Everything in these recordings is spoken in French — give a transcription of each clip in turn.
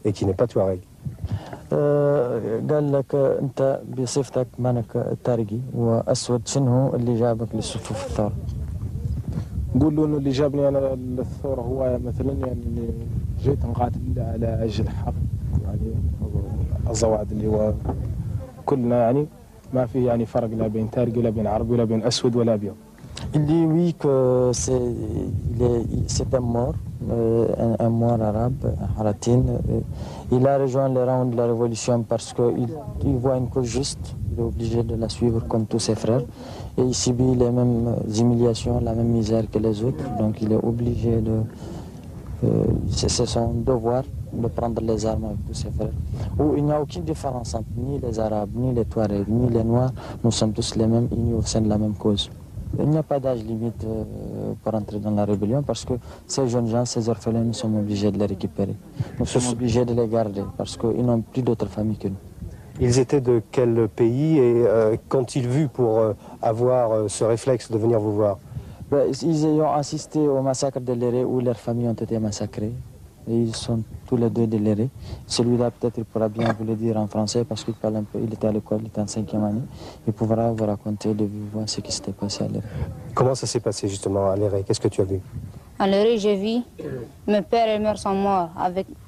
et qui n'est pas touareg. قال لك أنت بصفتك مانك تارقي وأسود، شنو اللي جابك لصفوف الثورة؟ نقول له انه اللي جابني انا للثوره هو مثلا يعني اني جيت نقاتل على اجل الحق، يعني الزواج اللي هو كلنا يعني ما في يعني فرق لا بين تارقي ولا بين عربي ولا بين اسود ولا ابيض. Il dit oui que c'est un mort, un mort arabe, Haratin. Il a rejoint les rangs de la révolution parce qu'il voit une cause juste. Il est obligé de la suivre comme tous ses frères. Et il subit les mêmes humiliations, la même misère que les autres. Donc il est obligé de... c'est son devoir de prendre les armes avec tous ses frères. Où il n'y a aucune différence entre ni les Arabes, ni les Touaregs, ni les Noirs. Nous sommes tous les mêmes, unis au sein de la même cause. Il n'y a pas d'âge limite pour entrer dans la rébellion parce que ces jeunes gens, ces orphelins, nous sommes obligés de les récupérer. Nous sommes obligés de les garder parce qu'ils n'ont plus d'autres familles que nous. Ils étaient de quel pays et qu'ont-ils vu pour avoir ce réflexe de venir vous voir? Ils ont assisté au massacre de Léré où leurs familles ont été massacrées. Et ils sont tous les deux de Léré. Celui-là, peut-être, il pourra bien vous le dire en français parce qu'il parle un peu. Il était à l'école, il était en 5e année. Il pourra vous raconter de voir ce qui s'était passé à Léré. Comment ça s'est passé justement à Léré? Qu'est-ce que tu as vu? À Léré, j'ai vu mes père et mère sont morts.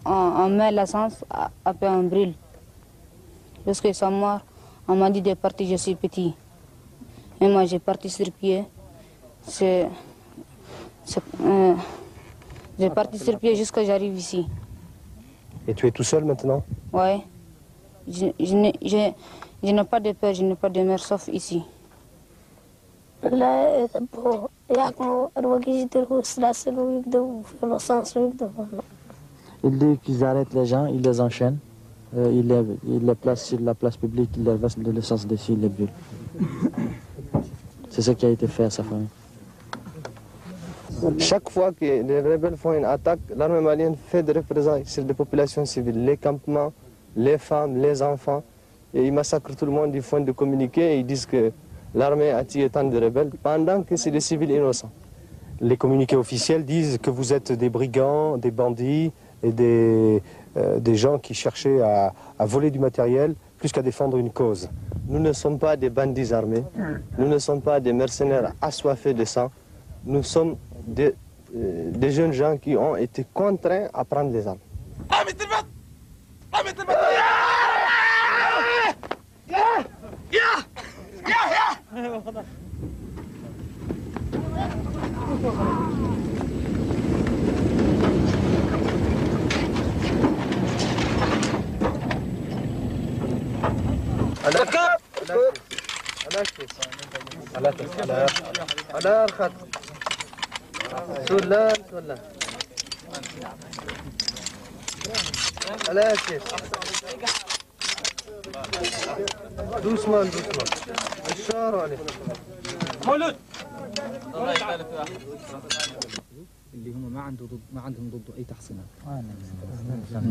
On met l'essence, après on brûle. Lorsqu'ils sont morts, on m'a dit de partir, je suis petit. Et moi, j'ai parti sur pied. J'ai parti sur pied jusqu'à j'arrive ici. Et tu es tout seul maintenant? Oui. Je n'ai pas de père, je n'ai pas de mère, sauf ici. Il dit qu'ils arrêtent les gens, ils les enchaînent, ils les placent sur la place publique, ils leur versent de l'essence dessus, ils les brûlent. C'est ce qui a été fait à sa famille. Chaque fois que les rebelles font une attaque, l'armée malienne fait des représailles sur les populations civiles, les campements, les femmes, les enfants. Et ils massacrent tout le monde, ils font des communiqués et ils disent que l'armée a tué tant de rebelles pendant que c'est des civils innocents. Les communiqués officiels disent que vous êtes des brigands, des bandits et des gens qui cherchaient à voler du matériel plus qu'à défendre une cause. Nous ne sommes pas des bandits armés, nous ne sommes pas des mercenaires assoiffés de sang, nous sommes des jeunes gens qui ont été contraints à prendre les armes. Doucement, doucement.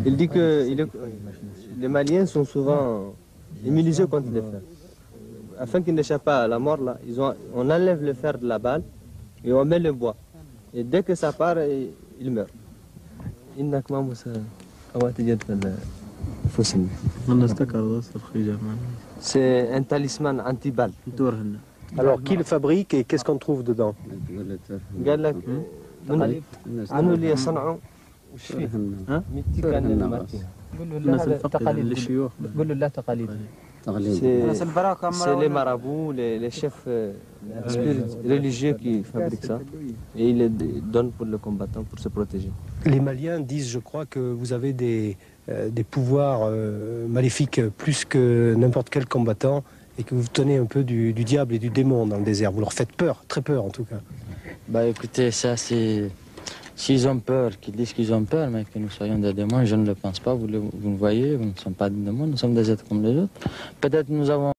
Il dit que les Maliens sont souvent immunisés contre les fers. Afin qu'ils n'échappent pas à la mort, là, on enlève le fer de la balle et on met le bois. Et dès que ça part, il meurt. C'est un talisman anti-balle. Alors qui le fabrique et qu'est-ce qu'on trouve dedans? C'est les marabouts, les chefs religieux qui fabriquent ça et ils les donnent pour le combattant pour se protéger. Les Maliens disent, je crois, que vous avez des pouvoirs maléfiques plus que n'importe quel combattant et que vous tenez un peu du diable et du démon dans le désert. Vous leur faites peur, très peur en tout cas. Bah écoutez, ça c'est... S'ils ont peur, qu'ils disent qu'ils ont peur, mais que nous soyons des démons, je ne le pense pas. Vous le voyez, nous ne sommes pas des démons, nous sommes des êtres comme les autres. Peut-être nous avons...